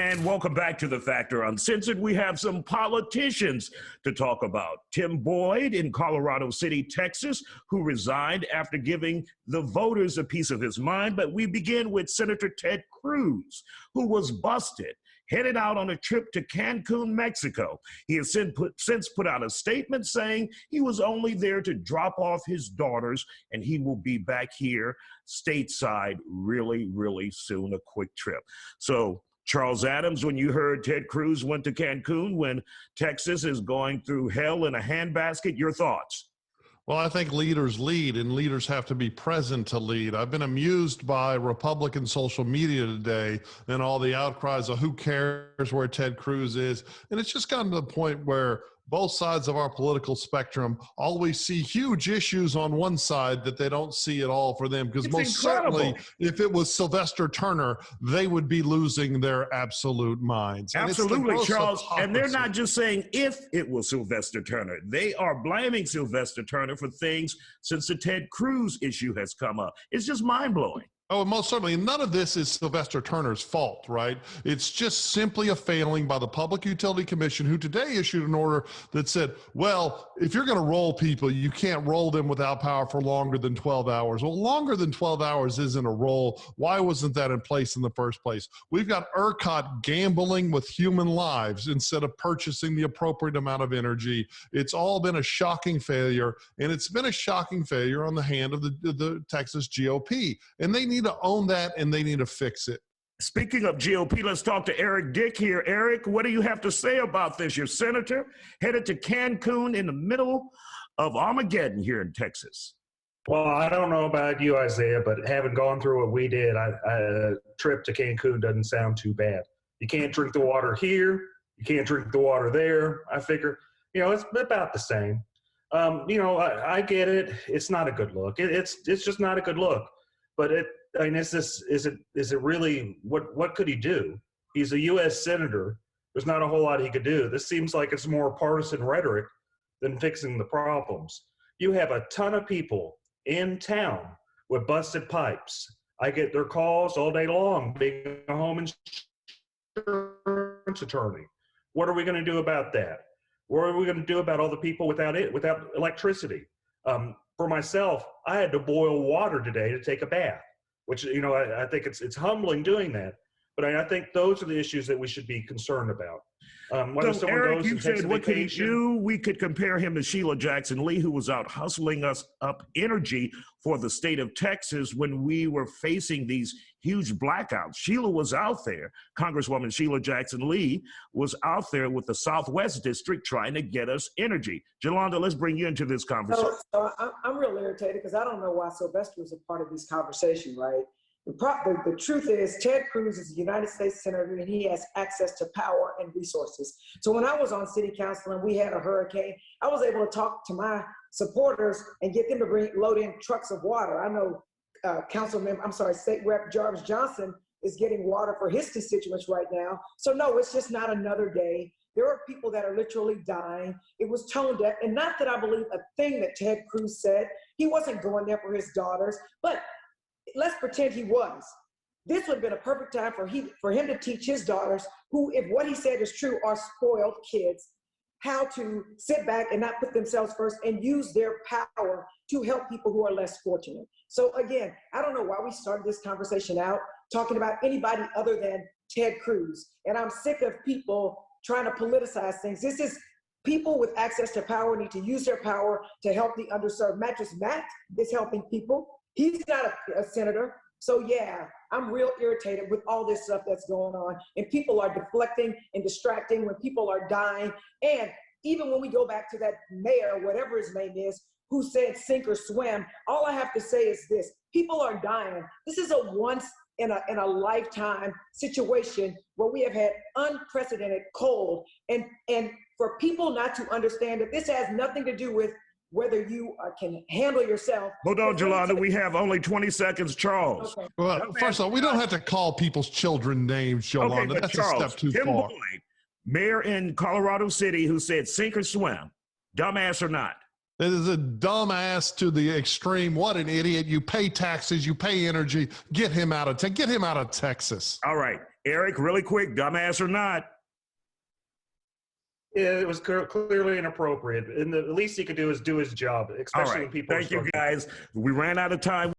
And welcome back to The Factor Uncensored. We have some politicians to talk about. Tim Boyd in Colorado City, Texas, who resigned after giving the voters a piece of his mind. But we begin with Senator Ted Cruz, who was busted, headed out on a trip to Cancun, Mexico. He has since put out a statement saying he was only there to drop off his daughters, and he will be back here stateside really, really soon, a quick trip. So, Charles Adams, when you heard Ted Cruz went to Cancun when Texas is going through hell in a handbasket, your thoughts? Well, I think leaders lead, and leaders have to be present to lead. I've been amused by Republican social media today and all the outcries of who cares where Ted Cruz is. And it's just gotten to the point where both sides of our political spectrum always see huge issues on one side that they don't see at all for them. Because most certainly, if it was Sylvester Turner, they would be losing their absolute minds. Absolutely, Charles. And they're not just saying if it was Sylvester Turner. They are blaming Sylvester Turner for things since the Ted Cruz issue has come up. It's just mind-blowing. Oh, most certainly. None of this is Sylvester Turner's fault, right? It's just simply a failing by the Public Utility Commission, who today issued an order that said, well, if you're going to roll people, you can't roll them without power for longer than 12 hours. Well, longer than 12 hours isn't a roll. Why wasn't that in place in the first place? We've got ERCOT gambling with human lives instead of purchasing the appropriate amount of energy. It's all been a shocking failure, and it's been a shocking failure on the hand of the Texas GOP. And they need to own that, and they need to fix it. Speaking of GOP, let's talk to Eric Dick here. Eric, what do you have to say about this? Your senator headed to Cancun in the middle of Armageddon here in Texas. Well, I don't know about you, Isaiah, but having gone through what we did, a trip to Cancun doesn't sound too bad. You can't drink the water here. You can't drink the water there. I figure, it's about the same. I get it. It's not a good look. It's just not a good look. But is it really, what could he do? He's a U.S. senator. There's not a whole lot he could do. This seems like it's more partisan rhetoric than fixing the problems. You have a ton of people in town with busted pipes. I get their calls all day long, being a home insurance attorney. What are we going to do about that? What are we going to do about all the people without electricity? For myself, I had to boil water today to take a bath, which, I think it's humbling doing that. But I think those are the issues that we should be concerned about. So, Eric, you said, what could he do? We could compare him to Sheila Jackson Lee, who was out hustling us up energy for the state of Texas when we were facing these huge blackouts. Sheila was out there. Congresswoman Sheila Jackson Lee was out there with the Southwest District trying to get us energy. Jolanda, let's bring you into this conversation. So I'm real irritated because I don't know why Sylvester was a part of this conversation, right? The truth is, Ted Cruz is a United States Senator, and he has access to power and resources. So when I was on city council and we had a hurricane, I was able to talk to my supporters and get them to load in trucks of water. I know State Rep Jarvis Johnson is getting water for his constituents right now. So no, it's just not another day. There are people that are literally dying. It was tone deaf, and not that I believe a thing that Ted Cruz said. He wasn't going there for his daughters, but let's pretend he was. This would have been a perfect time for him to teach his daughters, who, if what he said is true, are spoiled kids, how to sit back and not put themselves first and use their power to help people who are less fortunate. So again, I don't know why we started this conversation out talking about anybody other than Ted Cruz. And I'm sick of people trying to politicize things. This is people with access to power need to use their power to help the underserved. Mattress Matt is helping people. He's not a senator. So yeah, I'm real irritated with all this stuff that's going on. And people are deflecting and distracting when people are dying. And even when we go back to that mayor, whatever his name is, who said sink or swim, all I have to say is this: people are dying. This is a once in a lifetime situation where we have had unprecedented cold. And for people not to understand that this has nothing to do with whether you can handle yourself. Hold on, Jolanda, we have only 20 seconds. Charles. Okay. Well, first of all, we don't have to call people's children names, Jolanda. Okay, that's Charles, a step too Tim far. Boyd, mayor in Colorado City, who said sink or swim, dumbass or not. It is a dumbass to the extreme. What an idiot. You pay taxes, you pay energy. Get him out of Texas. All right. Eric, really quick, dumbass or not? Yeah, it was clearly inappropriate. And the least he could do is do his job, All especially right. when people. Thank you, guys. We ran out of time.